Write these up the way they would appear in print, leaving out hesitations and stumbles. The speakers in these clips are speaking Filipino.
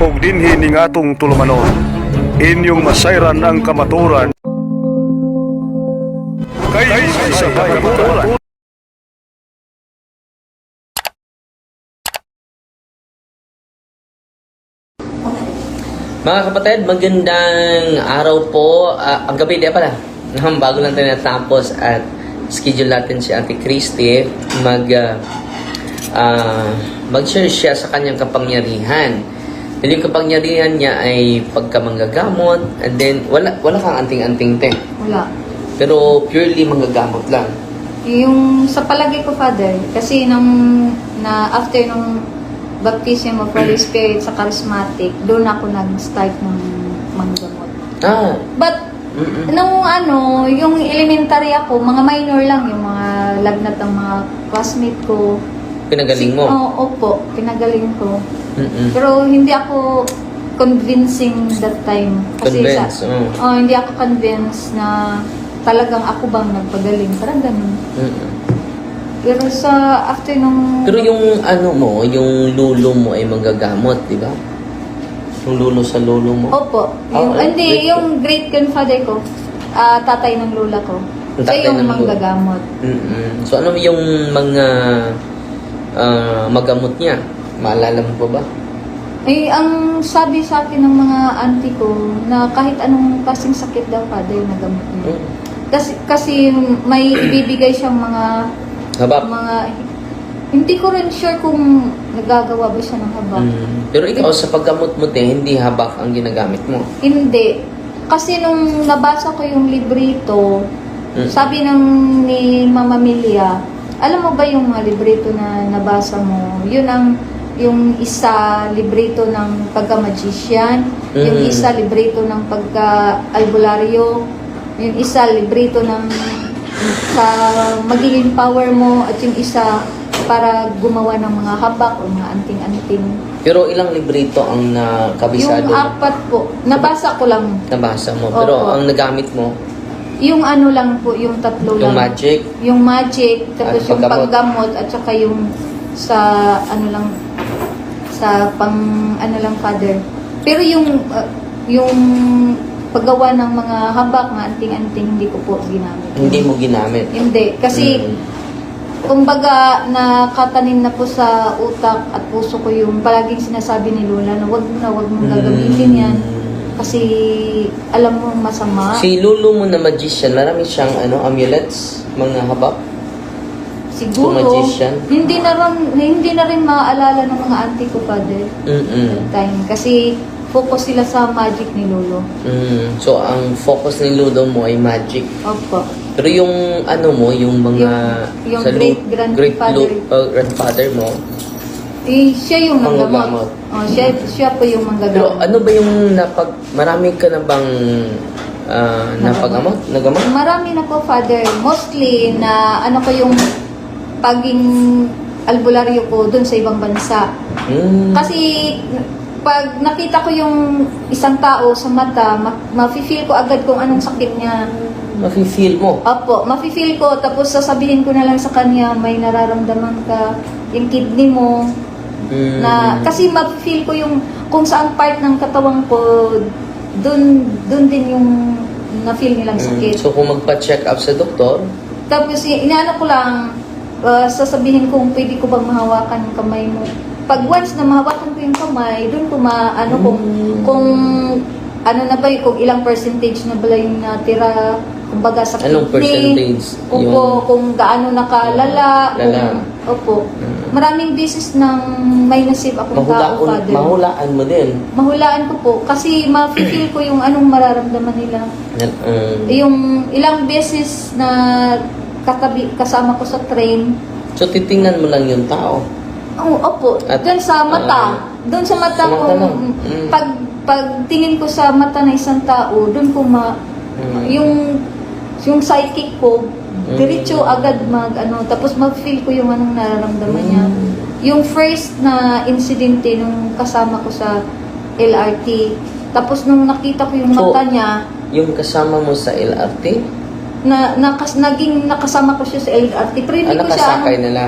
og dinhi ning atong tulumanon. Inyong masayran ang kamaturan kay sa kamaturan. Mga kapatid, magandang araw po. Ang gabi di pala. Bago lang tayo natapos at schedule natin si Ate Christy mag-share siya sa kanyang kapangyarihan. Yung kapangyarihan niya ay pagkamanggagamot, and then wala kang anting-anting te. Wala. Pero purely manggagamot lang. Yung sa palagay ko, Father, kasi after nung baptism of Holy Spirit sa charismatic, doon ako nag-start ng manggamot. But, yung elementary ako, mga minor lang, yung mga lagnat ng mga classmate ko. Pinagaling mo? Opo, pinagaling ko. Pero hindi ako convincing that time. Kasi hindi ako convinced na talagang ako bang nagpagaling. Parang ganun. Pero after nung... Pero yung yung lulo mo ay manggagamot, di ba? Yung lulo sa lulo mo? Opo. Yung great-grandfather ko, tatay ng lula ko. Siya yung manggagamot. So ano yung mga magamot niya? Maalala mo pa ba? Ang sabi sa akin ng mga auntie ko, na kahit anong kasing sakit daw, Father, nagamot niya. Kasi may ibibigay siyang mga habak? Hindi ko rin sure kung nagagawa ba siya ng habak. Pero ikaw, sa paggamot mo hindi habak ang ginagamit mo? Hindi. Kasi nung nabasa ko yung librito, sabi ni Mama Milia, alam mo ba yung mga librito na nabasa mo? Yung isa, librito ng pagka-magician, yung isa, librito ng pagka-albularyo, yung isa, librito ng sa magiging power mo, at yung isa para gumawa ng mga habak o mga anting-anting. Pero ilang librito ang nakabisado? Yung 4 po. Nabasa ko lang. Nabasa mo. Pero ang nagamit mo? Yung lang po, yung 3 lang. Yung magic? Yung magic, tapos at yung paggamot, at saka yung sa Father. Pero yung paggawa ng mga habak, mga anting-anting, hindi ko po ginamit. Hindi mo ginamit? Hindi. Kasi, kumbaga, nakatanim na po sa utak at puso ko yung palaging sinasabi ni Lola na wag mong gagamitin yan. Kasi, alam mo masama. Si Lulu mo na magician, marami siyang amulets, mga habak? Siguro, magician? hindi na rin maaalala ng mga auntie ko, Father. That time. Kasi, focus sila sa magic ni Lolo. So, ang focus ni Lolo mo ay magic. Opo. Pero yung yung mga... Yung grandfather mo, siya yung manggamot. Siya po yung manggagamot. Pero ano ba yung marami ka na bang napagamot? Nagamot? Marami na po, Father. Mostly na ko yung paging albularyo ko dun sa ibang bansa. Kasi pag nakita ko yung isang tao sa mata, mafe-feel ko agad kung anong sakit niya. Mafe-feel mo? Opo, mafe-feel ko. Tapos sasabihin ko na lang sa kanya, may nararamdaman ka, yung kidney mo. Kasi mafe-feel ko yung kung saan part ng katawan ko, dun din yung na-feel nilang sakit. So kung magpa-check up sa doktor? Tapos inaano ko lang, sasabihin kong pwede ko bang mahawakan yung kamay mo. Pag once na mahawakan ko yung kamay, doon ko kung ano na ba kung ilang percentage na ba yung natira, kumbaga sa anong kidney, percentage? kung gaano nakalala. Opo. Maraming beses nang may nasib akong tao, Father. Mahulaan mo din? Mahulaan ko po. Kasi ma-feel ko yung anong mararamdaman nila. Yung ilang beses na kasama ko sa train. So, titingnan mo lang yung tao? Opo. Doon sa mata. Doon sa mata ko. Pag tingin ko sa mata ng isang tao, doon ko yung psychic ko, diretso agad tapos mag-feel ko yung anong nararamdaman niya. Yung first na insidente nung kasama ko sa LRT, tapos nung nakita ko yung mata niya, yung kasama mo sa LRT? naging nakasama ko siya sa LRT. Pero hindi ko siya, nakasakay nila?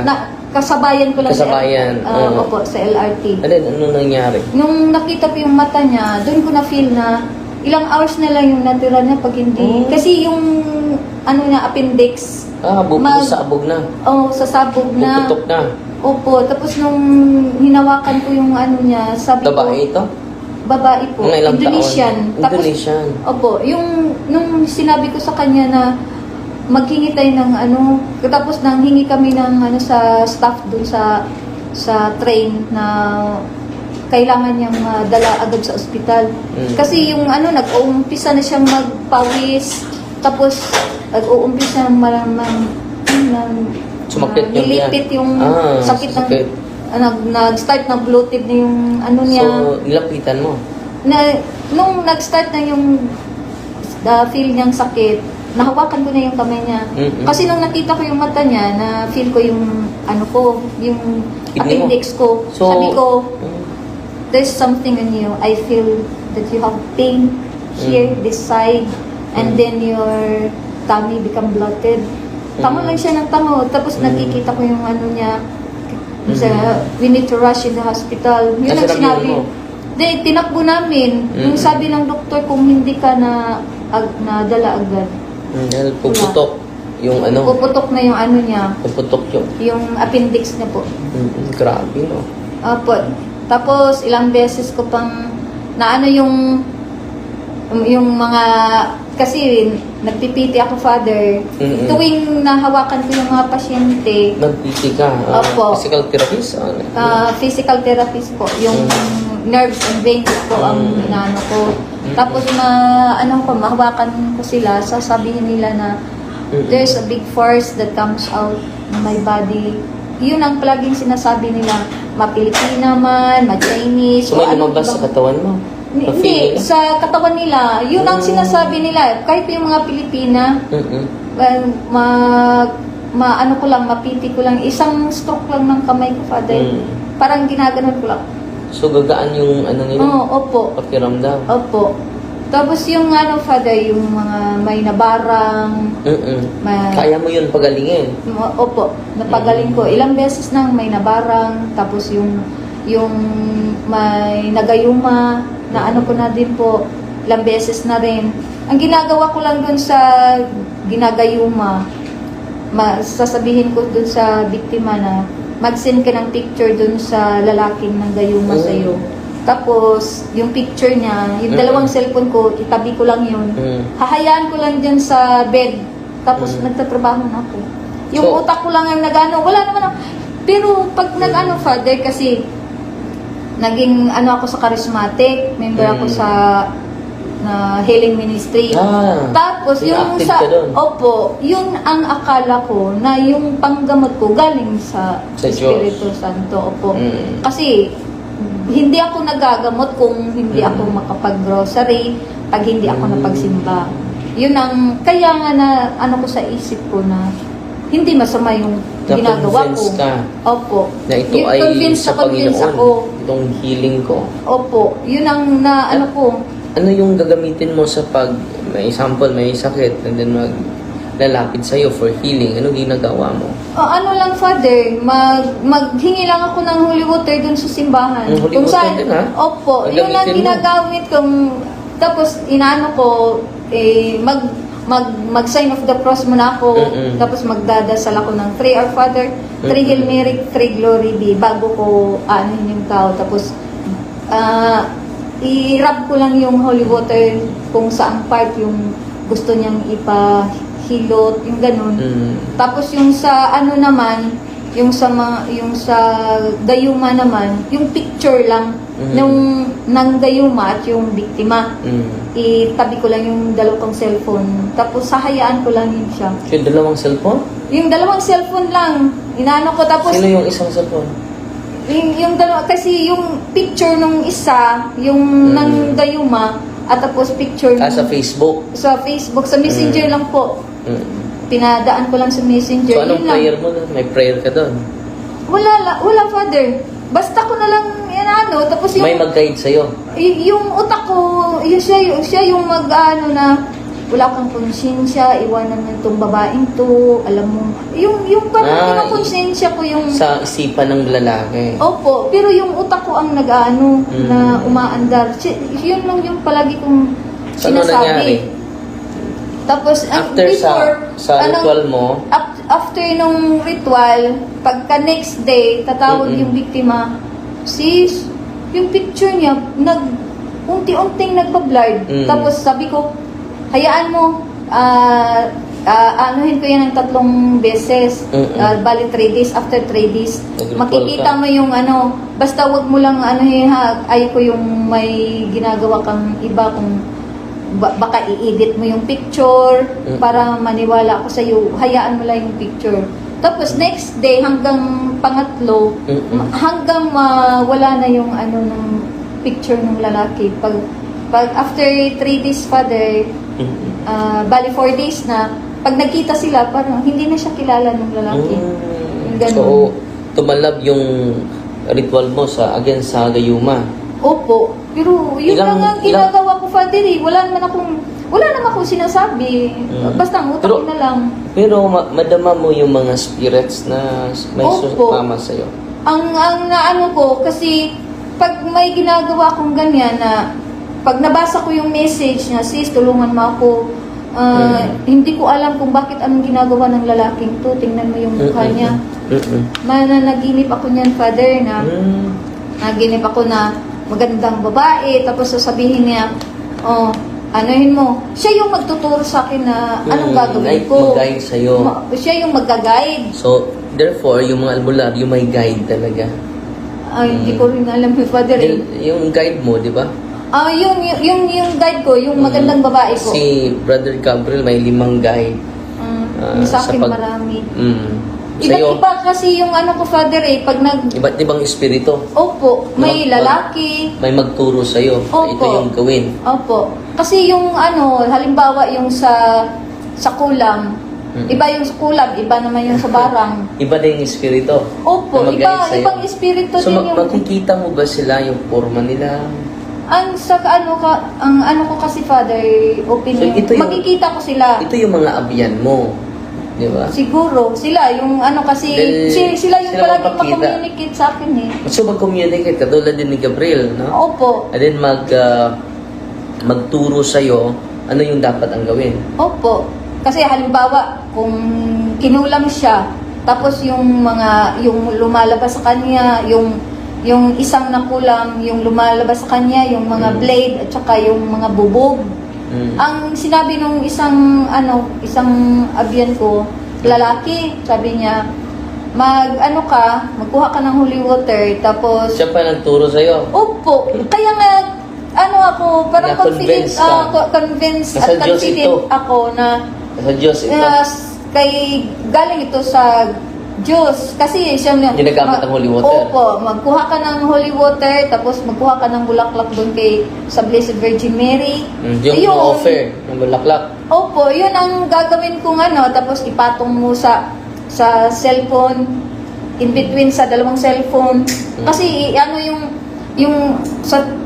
kasabayan ko lang Kasabayan, opo, sa LRT. Ano nangyari? Nung nakita ko yung mata niya, doon ko na-feel na ilang hours na lang yung natira niya pag hindi. Kasi yung niya, appendix. Sabog na. Sa sabog na. Puputok na. Opo, tapos nung hinawakan ko yung niya, sabi ko, Babae ito? babae po, Mga ilang Indonesian. taon? Indonesian. Opo, nung sinabi ko sa kanya na maghingi tayo ng tapos nang hingi kami ng sa staff dun sa train na kailangan niyang dala agad sa ospital. Kasi yung nag-uumpisa na siyang magpawis, tapos nag-uumpisa Sumakit yung nilipit yung sakit ng nag-start na bloated na yung niya. So, nilapitan mo? Nung nag-start na yung feel niyang sakit, nahawakan ko na yung kamay niya. Kasi nung nakita ko yung mata niya, na feel ko yung yung Kidney mo? appendix ko. So, sabi ko, there's something in you. I feel that you have pain here, this side, and then your tummy become bloated. Tama lang siya ng tango. Tapos nakikita ko yung niya. We need to rush in the hospital. Yun ang sinabi. Tinakbo namin. Yung sabi ng doktor, kung hindi ka na dala agad. Dahil puputok yung Puputok na yung niya. Puputok Yung appendix niya po. Grabe, no? Opo. Tapos ilang beses ko pang yung mga, kasi nagpipiti ako, Father. Tuwing nahawakan ko yung mga pasyente. Nagpiti ka? Opo. Physical therapist? Physical therapist po. Yung nerves and veins po ang inaano ko. Tapos mahawakan ko sila, sasabihin nila na there's a big force that comes out in my body. Yun ang palaging sinasabi nila. Ma-Pilipina man, ma-Chinese. So may lumabas sa katawan mo? Hindi, sa katawan nila. Yun ang sinasabi nila. Kahit yung mga Pilipina, mapiti ko lang. Isang stroke lang ng kamay ko, Father. Parang ginaganon ko lang. So gagaan yung nila? Opo. Pakiramdam? Opo. Tapos yung Father, yung mga may nabarang. Kaya mo yun pagalingin? Opo, napagaling ko. Ilang beses nang may nabarang. Tapos yung may nagayuma na ko na din po, ilang beses na rin. Ang ginagawa ko lang dun sa ginagayuma, sasabihin ko dun sa biktima na mag-send ka ng picture dun sa lalaking ng gayuma sa'yo. Tapos, yung picture niya, yung dalawang cellphone ko, itabi ko lang yun. Hahayaan ko lang dyan sa bed. Tapos, nagtatrabaho na ako. Yung utak ko lang ang wala naman ako. Pero, pag Father, kasi naging ako sa charismatic, member ako sa healing ministry. Tapos yung yun ang akala ko na yung panggamot ko galing sa Espiritu Santo. Opo. Kasi hindi ako nagagamot kung hindi ako makapag-grocery, pag hindi ako napagsimba. Yun ang kaya nga na ko sa isip ko na hindi masama yung ginagawa ko. Opo. Na ito ay sa Panginoon. Itong healing ko. Opo. Yun ang ko. Ano yung gagamitin mo sa may example, may sakit, and then maglalapit sa'yo for healing? Ano ginagawa mo? Lang, Father, maghingi lang ako ng holy water dun sa simbahan. Holy water din, ha? Opo. Yun ang ginagamit kong, tapos ko, mag-sign of the cross muna ako, tapos magdadasal ako ng 3 Our Father, 3 Hail Mary, 3 Glory Be, bago ko yung tao. Tapos, i-rub ko lang yung holy water kung saan part yung gusto niyang ipahilot, yung ganun. Tapos yung sa naman, yung sa gayuma naman, yung picture lang ng gayuma at yung biktima. Itabi ko lang yung dalawang cellphone. Tapos hahayaan ko lang yun siya. Yung dalawang cellphone? Yung dalawang cellphone lang. Inaano ko tapos... Sino yung isang cellphone? Yung dalawa, kasi yung picture nung isa, yung ng gayuma, at tapos picture sa Facebook? Sa Facebook, sa Messenger lang po. Pinadaan ko lang sa Messenger. So, anong prayer mo na? May prayer ka doon? Wala, Father. Basta ko na lang tapos yung... May mag-guide sa'yo? Yung utak ko, siya yung na wala kang konsensya, iwanan mo itong babaeng to, alam mo, yung parang kinakonsensya ko yung... Sa isipan ng lalaki. Opo, pero yung utak ko ang nag-ano, na umaandar. Yun lang yung palagi kong So, ano nangyari? sinasabi. Tapos, After sa ritual mo, after nung ritual, pagka next day, tatawag yung biktima, sis, yung picture niya, unti-unting nagpa-blurred. Tapos sabi ko, hayaan mo, anuhin ko yan ng 3 beses, bali 3 days, after 3 days, Nag-ritual makikita ka. mo yung ano, basta wag mo lang anuhin ha, ay ko yung may ginagawa kang iba, kung baka i-edit mo yung picture para maniwala ako sa iyo, hayaan mo lang yung picture. Tapos next day hanggang pangatlo, hanggang wala na yung ano ng picture ng lalaki. Pag after 3 days father, bali 4 days na, pag nagkita sila, parang hindi na siya kilala ng lalaki. Yung ganun. So, tumalab yung ritual mo sa against sa gayuma. Opo. Pero yun lang ang ginagawa ko, Father, eh. Wala naman akong sinasabi. Basta ang utak ko na lang. Pero madama mo yung mga spirits na may Opo. susama sa'yo. Ang naano ko, kasi pag may ginagawa kong ganyan na, pag nabasa ko yung message na, sis, tulungan mo ako, hindi ko alam kung bakit anong ginagawa ng lalaking to. Tingnan mo yung mukha niya. Mananaginip ako niyan, Father, na naginip ako na magandang babae, tapos sasabihin niya, anuhin mo, siya yung magtuturo sa akin na anong gagawin ko. Mag-guide sa'yo. Siya yung magga-guide. So, therefore, yung mga albularyo may guide talaga. Ay, hindi ko rin alam, Father. Yung guide mo, di ba? Yung guide ko, yung magandang babae ko. Si Brother Gabriel may 5 guide. Sa akin marami. Sa'yo, Iba kasi yung ano ko, Father, pag iba't ibang espiritu. Opo, may lalaki. May magturo sa'yo. Opo. Ito yung gawin. Opo. Kasi yung ano, halimbawa yung sa kulam, iba yung sa kulam, iba naman yung sa barang. Iba din yung espiritu. Opo, na mag-guide sa'yo. ibang espiritu So, din yung... makikita mo ba sila yung forma nila? Ang ko kasi, Father, opinion. So, ito yung- makikita ko sila. Ito yung mga abyan mo. Di ba? Siguro, sila yung ano kasi, sila yung sila palagi magpakita. mag-communicate sa akin eh. So, mag-communicate ka tulad din ni Gabriel, no? Opo. And then, magturo sa'yo ano yung dapat ang gawin. Opo. Kasi halimbawa, kung kinulam siya, tapos yung lumalabas sa kanya, yung isang nakulam, yung lumalabas sa kanya, yung mga blade at saka yung mga bubog. Ang sinabi nung isang abyan ko, lalaki, sabi niya, magkuha ka ng holy water, tapos Siya pa nagturo sa'yo. opo, kaya nga ako, parang confident Na-convince ka. convinced Nasa at Diyos confident ito. ako na Sa Diyos ito. galing ito sa Diyos. Kasi siya Ginagamit ang holy water. Opo, magkuha ka ng holy water, tapos magkuha ka ng bulaklak doon sa Blessed Virgin Mary. Yung offer ng bulaklak. Opo, yun ang gagawin kong tapos ipatong mo sa cellphone, in between sa dalawang cellphone. Kasi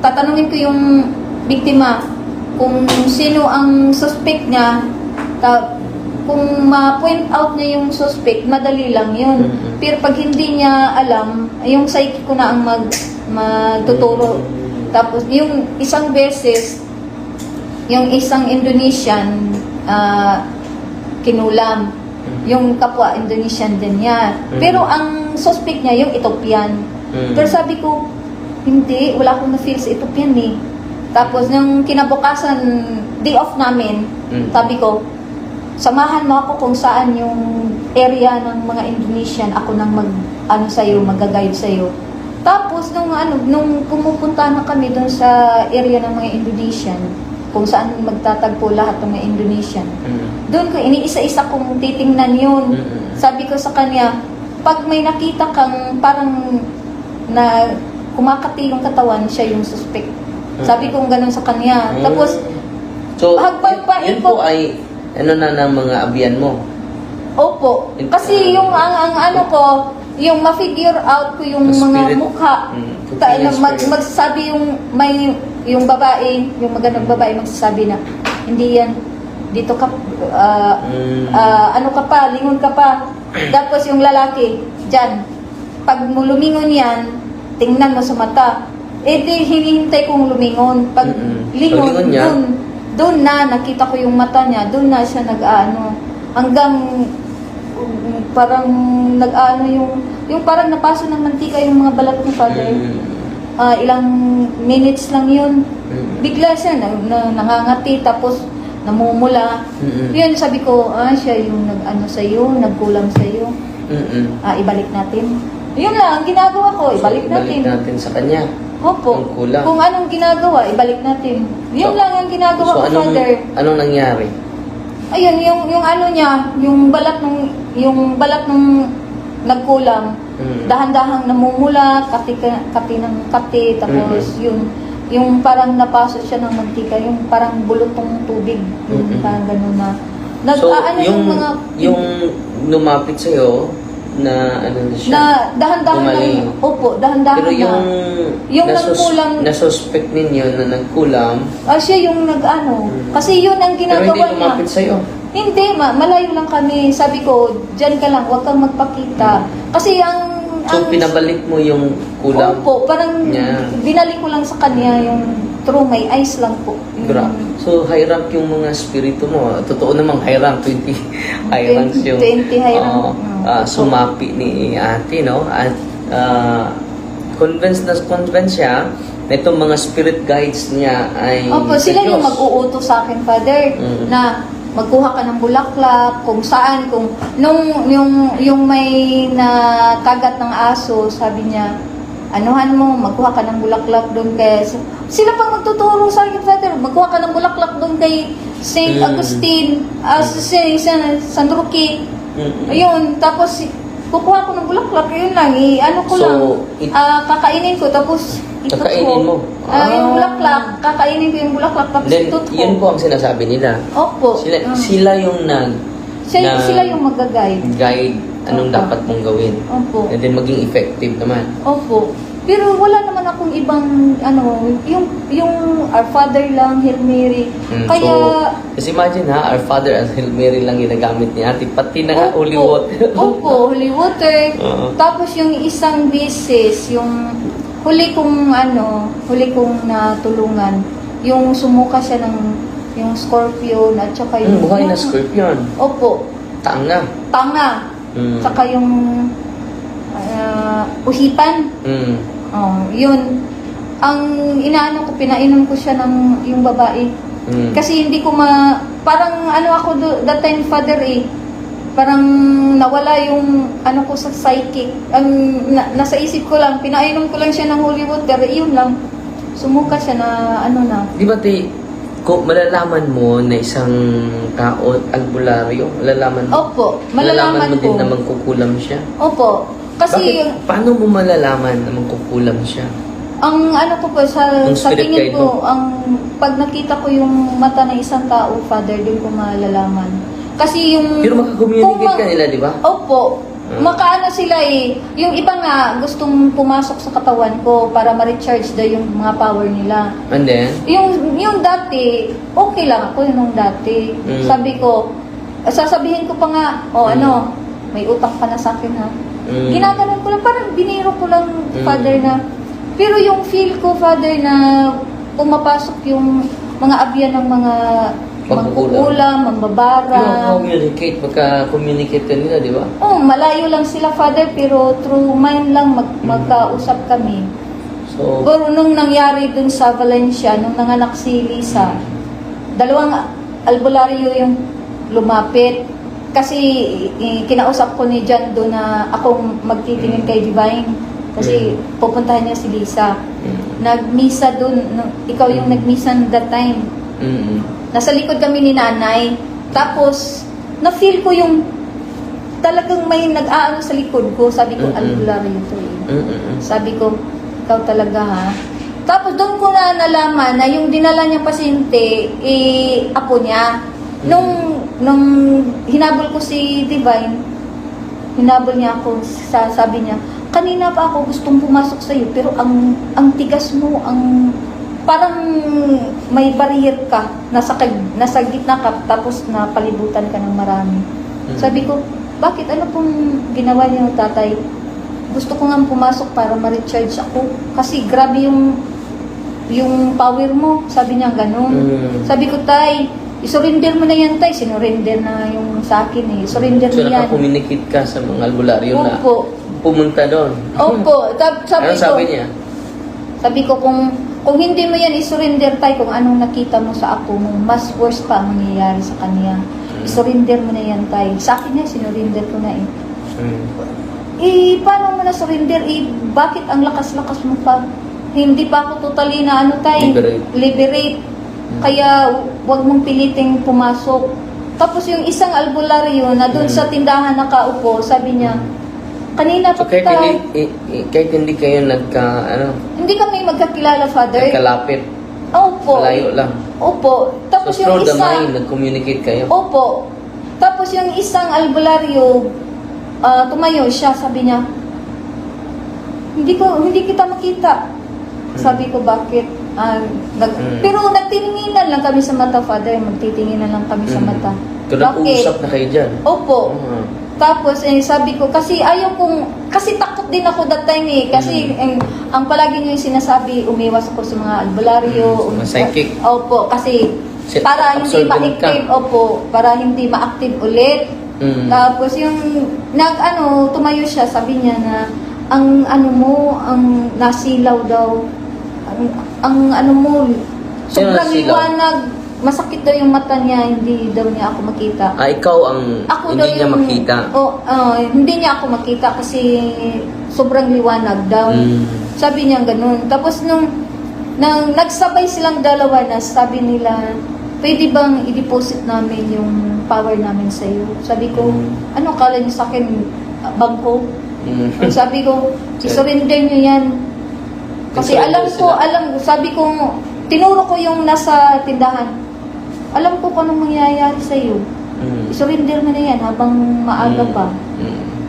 tatanungin ko yung biktima kung sino ang suspect niya, kung ma-point out niya yung suspect, madali lang yun. Pero pag hindi niya alam, yung psychic ko na ang magtuturo. Tapos yung isang beses, yung isang Indonesian kinulam. Yung kapwa Indonesian din niya. Pero ang suspect niya yung Ethiopian. Pero sabi ko, hindi, wala akong na-feel sa Ethiopian eh. Tapos nung kinabukasan, day off namin, sabi ko, samahan mo ako kung saan yung area ng mga Indonesian, ako nang mag-guide sa'yo. Tapos nung pumupunta na kami doon sa area ng mga Indonesian, kung saan magtatagpo lahat ng mga Indonesian, doon ko iniisa-isa kong titingnan yun. Sabi ko sa kanya, pag may nakita kang parang na kumakati yung katawan, siya yung suspect. Sabi ko ganun sa kanya. Tapos, so, hagpagpain yun po ay ng mga abyan mo. Opo. Kasi yung yung ma-figure out ko yung The mga spirit. mukha. Magsasabi yung babae, yung magandang babae magsasabi na hindi yan dito ka, ano ka pa, lingon ka pa. Tapos yung lalaki, dyan, pag mo lumingon yan, tingnan mo sa mata. Eh di, hinihintay kong lumingon. Pag lingon, Pag lingon niya? doon na, nakita ko yung mata niya, doon na siya nag-ano, hanggang parang nag-ano yung parang napaso ng mantika yung mga balat ko, Father. Ilang minutes lang yun. Bigla siya nangangati, tapos namumula. Yun, sabi ko, siya yung nag-ano sa'yo, nagkulang sa'yo. Ibalik natin. Yun lang, ang ginagawa ko, ibalik natin. Ibalik natin sa kanya. Opo. Ang kulang. Kung anong ginagawa, ibalik natin. Yun lang ang ginagawa ko, Father. Anong nangyari? Ayun, yung ano niya, yung balat nung nagkulang. Dahan-dahang namumula, kati ng kati, tapos yung parang napasok siya ng mantika, yung parang bulutong tubig, yung parang gano'n na. So, Ano yung lumapit sa'yo, na ano na siya? Na dahan-dahan gumaling. lang. Opo, dahan-dahan Pero yung nagkulang, nasuspect ninyo na nagkulang, siya yung nag-ano. Kasi yun ang pero ginagawa hindi niya. lumapit sa'yo. Hindi, malayo lang kami. Sabi ko, dyan ka lang, huwag kang magpakita. Kasi So, pinabalik mo yung kulang? Opo, parang niya. binalik ko lang sa kanya yung true, may ice lang po. So, high rank yung mga spirito mo. Totoo namang high rank, 20 high ranks yung 20 high rank. sumapi ni ate, no? At convinced siya na itong mga spirit guides niya ay Opo, sa sila Diyos. yung mag-uutos sa akin, Father, na magkuha ka ng bulaklak, kung saan, yung may nakagat ng aso, sabi niya, anuhan mo, magkuha ka ng bulaklak doon kay... Sila pang magtuturo sa akin, Father, magkuha ka ng bulaklak doon kay Saint Augustine, San Roque. Ayun, tapos kukuha ko ng bulaklak, yun lang, kakainin ko, tapos Kakainin mo? yung bulaklak, kakainin ko yung bulaklak, tapos Then, itut ko. yun po ang sinasabi nila. Opo. Sila yung Sila yung mag-guide. guide anong Opo. dapat mong gawin. Opo. And then maging effective naman. Opo. Pero wala naman akong ibang, yung Our Father lang, Hail Mary. Kaya, Just imagine Our Father and Hail Mary lang ginagamit ni ate. Pati na nga holy water. Opo, holy water. Oo. Tapos yung isang beses, yung huli kong natulungan, yung sumuka siya ng yung scorpion at saka yung... Buhay na scorpion. Opo. Tanga. Saka yung uhipan. Yun. Ang inaano ko, pinainom ko siya ng yung babae. Kasi hindi ko parang ako that time, Father, parang nawala yung ko sa psychic. Nasa isip ko lang, pinainom ko lang siya ng holy water, yun lang. Sumuka siya na Di ba kung malalaman mo na isang tao albularyo, malalaman mo? Opo, malalaman mo din ko. na magkukulam siya? Opo. Kasi Paano mo malalaman na magkukulam siya? ang ko po sa spirit tingin guide ko, pag nakita ko yung mata ng isang tao, Father, doon ko malalaman. Kasi yung... Pero makakommunicate ka nila, di ba? Opo. Makaano sila yung iba nga gustong pumasok sa katawan ko para ma-recharge daw yung mga power nila. And then? Yung dati, okay lang ako nung dati. Sabi ko, sasabihin ko pa nga, may utang ka na sa akin ha. Ginaganon ko lang, parang biniro ko lang, Father, na. Pero yung feel ko, Father, na pumapasok yung mga abyan ng mga mangkukulam, mambabara. Magka-communicate ka nila, di ba? Malayo lang sila, Father, pero through mind lang magkausap kami. So, Pero nung nangyari dun sa Valencia, nung nanganak si Lisa, 2 albularyo yung lumapit. Kasi kinausap ko ni John doon na akong magtitingin kay Divine. Kasi pupuntahan niya si Lisa. Nagmisa doon, ikaw yung nagmisa that time. Nasa likod kami ni nanay. Tapos, na-feel ko yung talagang may nag-aano sa likod ko. Sabi ko, albularyo ito Sabi ko, ikaw talaga ha. Tapos doon ko na nalaman na yung dinala niyang pasyente, apo niya. Nung hinabol ko si Divine, hinabol niya ako, sabi niya, kanina pa ako gustong pumasok sa'yo, pero ang tigas mo, parang may barrier ka, nasa gitna ka, tapos napalibutan ka ng marami. Sabi ko, bakit? Ano pong ginawa niyo, tatay? Gusto ko nga pumasok para ma-recharge ako. Kasi grabe yung power mo. Sabi niya ganun. Sabi ko, tay, isurrender mo na yan, tay. Sinurrender na yung sa akin eh. Surrender So, mo yan. nakakommunicate ka sa mga albularyo na Opo. pumunta doon. Opo. Ano sabi niya? Sabi ko, kung hindi mo yan isurrender, tay, kung anong nakita mo sa ako mo, mas worse pa ang mangyayari sa kanya. Isurrender mo na yan, tay. Sa akin yan, sinurrender ko na eh. Paano mo na surrender? Bakit ang lakas-lakas mo pa? Hindi pa ako totally na tay? Liberate. Kaya wag mong piliting pumasok. Tapos yung isang albularyo na doon sa tindahan nakaupo, sabi niya, kanina pa So, kahit hindi kayo hindi kami magkakilala, Father. nagkalapit, Opo. malayo lang. Opo. Tapos So, yung through the isa, mind, nag-communicate kayo. opo. Tapos yung isang albularyo, tumayo siya, sabi niya, hindi kita makita. Sabi ko, bakit? Pero nagtitinginan lang kami sa mata, Father. Magtitinginan lang kami sa mata. So, nag-uusap na kayo dyan. Opo. Tapos, sabi ko, kasi kasi takot din ako that time eh. Kasi, ang palagi niyo yung sinasabi, umiwas ako sa mga albularyo. Mga psychic. Opo, kasi, para hindi Absorbent ma-active, opo, para hindi ma-active ulit. Tapos, tumayo siya, sabi niya na, ang nasilaw daw, sobrang nasilaw? liwanag, masakit daw yung mata niya, hindi daw niya ako makita. Ikaw ang hindi niya makita. Hindi niya ako makita kasi sobrang liwanag daw. Sabi niya ganun. Tapos nung nagsabay silang dalawa na, sabi nila, pwede bang i-deposit namin yung power namin sa iyo? Sabi ko, ano kala niyo sa akin, bangko? Sabi ko, i-surrender niyo yan. Kasi sabi ko, tinuro ko yung nasa tindahan. Alam ko kung anong mangyayari sa iyo. I-surrender mo na yan habang maaga pa.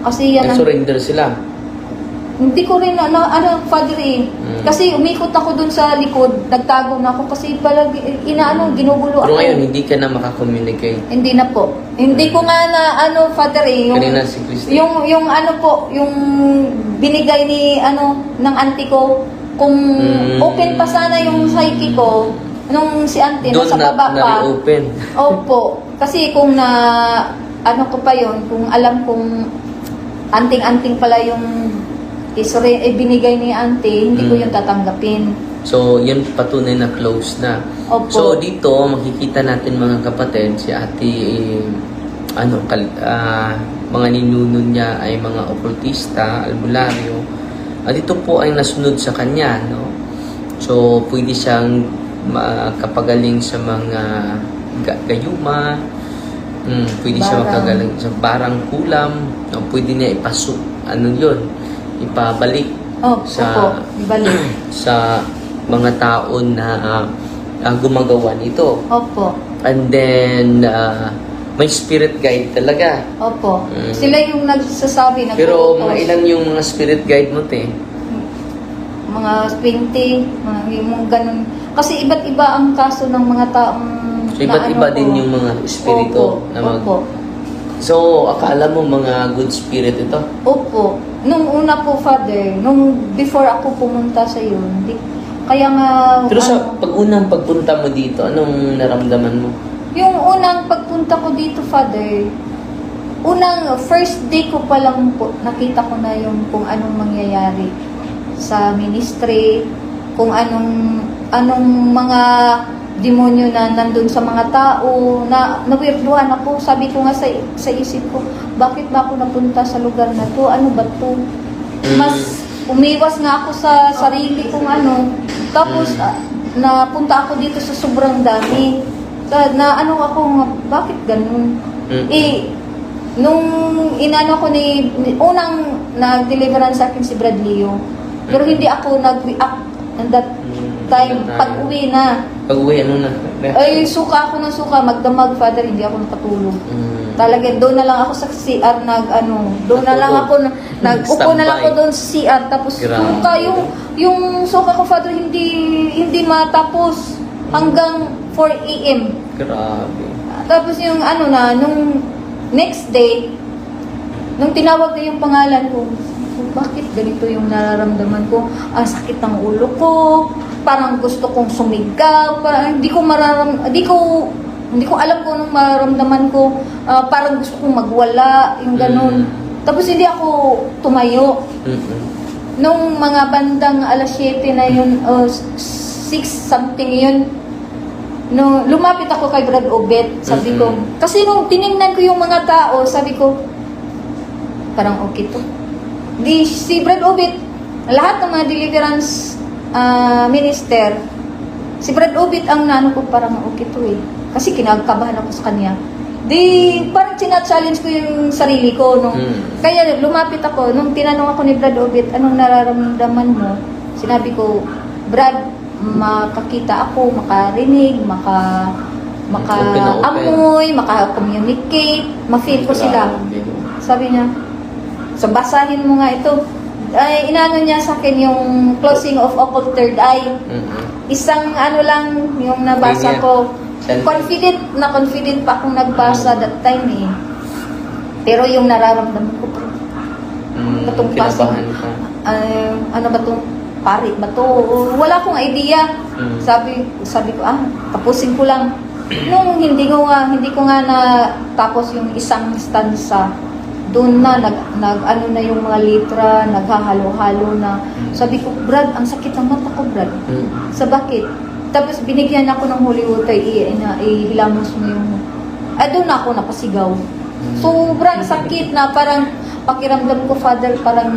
Kasi yan Nag-surrender sila. Hindi ko rin, Father eh. Kasi umikot ako dun sa likod, nagtago na ako kasi ginugulo ako. Pero ngayon, hindi ka na makakommunicate. Hindi na po. Hindi ko nga na, Father eh. Kanina si Christy. Yung yung binigay ng auntie ko, kung open pa sana yung psyche ko, nung si auntie, Doon nasa baba pa. na-reopen. Opo. Kasi kung ko pa yon, kung alam kong anting-anting pala yung binigay ni auntie, hindi ko yung tatanggapin. So, yun patunay na close na. Opo. So, dito, makikita natin mga kapatid, si ate, mga ninuno niya ay mga okultista, albularyo. At ito po ay nasunod sa kanya, no? So, pwede siyang makapagaling sa mga gayuma, pwede siya makagaling sa barang kulam, no? Pwede niya ipasok, ipabalik ibalik. sa mga tao na gumagawa nito. Opo. And then, may spirit guide talaga. Opo. Sila yung nagsasabi. Pero mga ilan yung mga spirit guide mo, te? Mga 20, yung ganun. Kasi iba't iba ang kaso ng mga taong So, iba't iba din yung mga espiritu. Opo. So, akala mo mga good spirit ito? Opo. Nung una po, Father, before ako pumunta sa iyo, kaya nga... Pero sa unang pagpunta mo dito, anong naramdaman mo? Yung unang pagpunta ko dito, Father, first day ko pa lang po, nakita ko na yung kung anong mangyayari sa ministry, kung anong mga demonyo na nandun sa mga tao, nawirduhan ako. Sabi ko nga sa isip ko, bakit ba ako napunta sa lugar na to? Ano ba to? Mas umiwas nga ako sa sarili kong Tapos, napunta ako dito sa sobrang dami. Bakit ganun? Nung ko unang nag-deliveran sa akin si Brad Leo, pero hindi ako nag-react at that time, pag-uwi na. Pag-uwi, Ay, suka ako ng suka, magdamag, Father, hindi ako nakatulog. Talaga, doon na lang ako sa CR doon na lang ako, Nag-upo na lang ako Standby. doon sa CR, tapos Grabe. yung soka ko, Father, hindi matapos hanggang 4 AM. Grabe. Tapos yung nung next day, nung tinawag na yung pangalan ko, bakit ganito yung nararamdaman ko? Ang sakit ng ulo ko, parang gusto kong sumigaw, parang hindi ko alam kung anong mararamdaman ko, parang gusto kong magwala, yung ganun. Tapos hindi ako tumayo. Nung mga bandang alas 7 na yun, 6 something yun, no, lumapit ako kay Brad Obet, sabi ko, kasi nung tiningnan ko yung mga tao, sabi ko, parang okay to. Di si Brad Obet, lahat ng mga deliverance minister, si Brad Obet ang naano ko, parang okay to eh. Kasi kinakabahan ako sa kanya. Di parang challenge ko yung sarili ko nung kaya lumapit ako nung tinanong ako ni Brad Obet, anong nararamdaman mo? Sinabi ko, Brad, makakita ako, makarinig, maka-amoy, maka-communicate, ma-feel ko sila. Sabi niya, so basahin mo nga ito. Ay, inano niya sa akin yung closing of occult third eye. Isang lang yung nabasa ko. Confident pa akong nagbasa that time eh. Pero yung nararamdaman ko pa. Batong Kinabahan ka. ano ba itong parit ba to? Wala akong idea. Sabi ko, tapusin ko lang. Nung hindi ko nga na tapos yung isang stanza, doon na nag na yung mga litra, naghahalo-halo na. Sabi ko, Brad, ang sakit ng mata ko, Brad. Sa bakit? Tapos binigyan ako ng holy water, ihilamos mo yung doon na ako napasigaw. Sobrang sakit na parang pakiramdam ko, Father, parang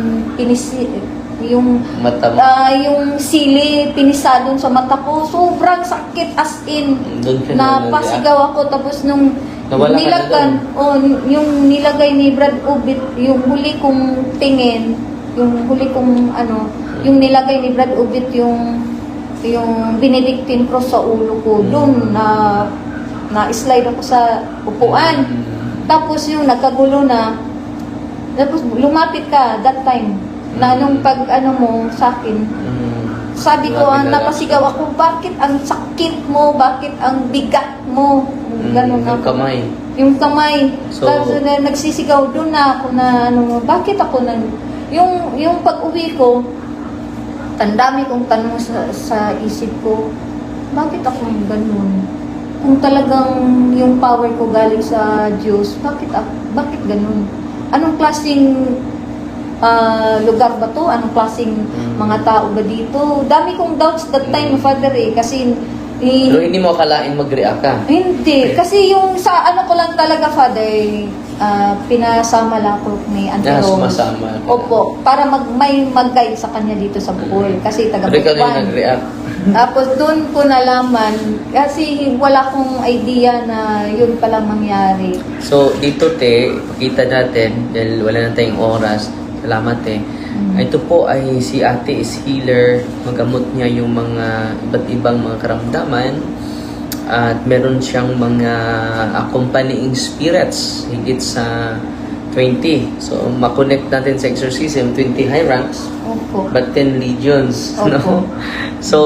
yung Mata mo. yung sili pinisa doon sa mata ko, sobrang sakit as in. Doon ka na Napasigaw ako, tapos nung Nawala ka na yung nilagay ni Brad Obet, yung huli kong tingin, yung huli kong yung nilagay ni Brad Obet, yung Benedictine cross sa ulo ko, doon na slide ako sa upuan. Tapos yung nagkagulo na, tapos lumapit ka that time, na nung pag mo sa akin, sabi ko, napasigaw ako, bakit ang sakit mo, bakit ang bigat mo, ganun Yung kamay. Yung kamay. So, Tapos nagsisigaw doon na ako na bakit ako yung pag-uwi ko, tandami kong tanong sa isip ko, bakit ako ganun? Kung talagang yung power ko galing sa Diyos, bakit ganun? Anong klaseng lugar ba to? Anong klaseng mga tao ba dito? Dami kong doubts that time, Father kasi Pero hindi mo akalain mag-react ka. hindi. Kasi yung sa ko lang talaga, Father, pinasama lang ko ni Auntie Rose. Sumasama ka. Opo. Para may mag-guide sa kanya dito sa Bohol. Kasi taga Pero ikaw na yung Butuan. nag-react. Tapos doon ko nalaman, kasi wala akong idea na yun palang mangyari. So, dito, pakita natin, dahil wala na tayong oras. Salamat, Ito po ay si ate is healer. Magamot niya yung mga iba't ibang mga karamdaman. At meron siyang mga accompanying spirits. Higit sa 20. So, makonect natin sa exorcism, 20 high ranks. Opo. But 10 legions, Opo. no? So,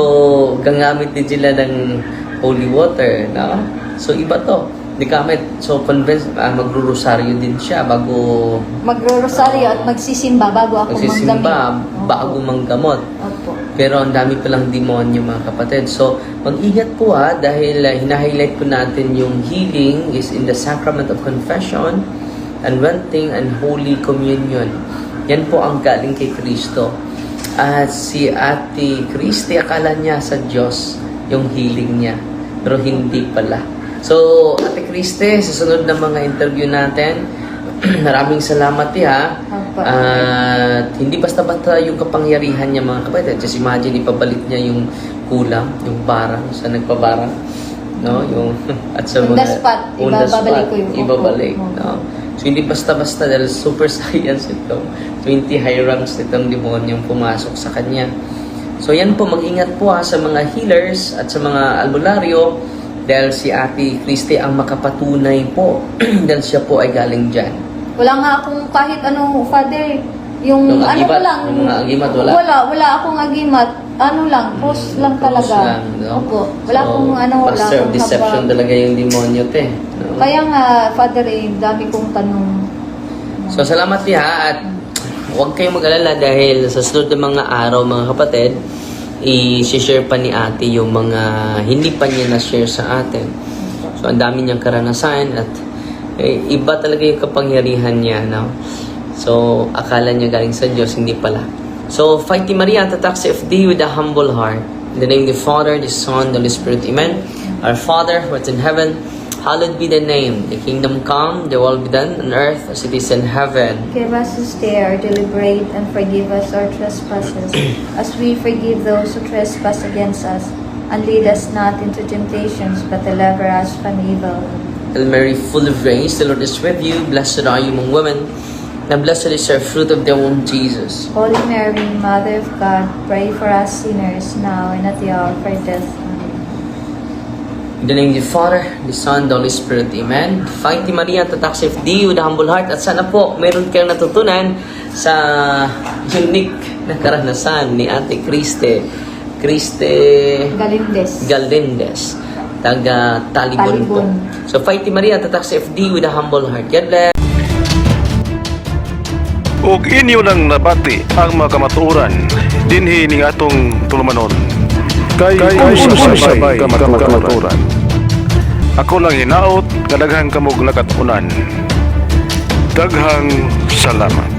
gagamit din sila ng holy water, no? So, iba to. Di kamit. So, convince, magro-rosaryo din siya bago Magro-rosaryo at magsisimba bago ako magsisimba, manggamit. bago manggamot. Opo. Pero ang dami palang demonyo, mga kapatid. So, mag-ingat po dahil hina-highlight ko natin yung healing is in the sacrament of confession, anointing, and holy communion. Yan po ang galing kay Kristo. At si Ate Christy, akala niya sa Diyos yung healing niya. Pero hindi pala. So, Ate Christy, sa sunod na mga interview natin, maraming salamat Opo. At hindi basta-basta yung kapangyarihan niya, mga kapatid. Just imagine, ipabalik niya yung kulang, yung barang sa nagpabarang. No? Yung, at sa On the spot, ibabalik ko yung ibabalik. opo. No? So, hindi basta-basta dahil super science itong 20 high ranks itong demonyong pumasok sa kanya. So, yan po, mag-ingat po sa mga healers at sa mga albularyo dahil si Ate Christy ang makapatunay po dahil siya po ay galing dyan. Wala nga akong kahit Father, Yung ano ko agimat, lang. yung mga agimat, wala? Wala akong agimat. Ano lang, post lang talaga. Lang, no? Opo. Wala akong wala Master of akong deception habang. talaga yung demonyo, te. No? Kaya nga, Father, dami kong tanong. So, salamat niya at huwag kayong mag-alala dahil sa sunod na mga araw, mga kapatid, i-share pa ni ate yung mga hindi pa niya na-share sa atin. So, ang dami niyang karanasan at iba talaga yung kapangyarihan niya, no? So, akala niya galing sa Diyos, hindi pala. So, Fighty Maria, tatak sa FD with a humble heart. In the name of the Father, the Son, the Holy Spirit, Amen. Our Father, who art in heaven, hallowed be thy name. The kingdom come, the will be done on earth as it is in heaven. Give us this day our daily bread and forgive us our trespasses, as we forgive those who trespass against us. And lead us not into temptations, but deliver us from evil. Hail Mary, full of grace, the Lord is with you. Blessed are you among women, and blessed is the fruit of the womb, Jesus. Holy Mary, Mother of God, pray for us sinners, now and at the hour of our death. Amen. In the name of the Father, the Son, the Holy Spirit, Amen. Fighty Maria, tatak sa FD with a humble heart. At sana po, meron kayong natutunan sa unique na karanasan ni Ate Kriste Galindez, taga Talibon po. Talibon. So, Fighty Maria, tatak sa FD with a humble heart. God bless. Ug inyo lang nabati ang mga kamatuoran dinhi ning atong tulumanon. Kay sabay kamatuoran. Ako lang hinaot nga daghang kamog nakatunan. Daghang salamat.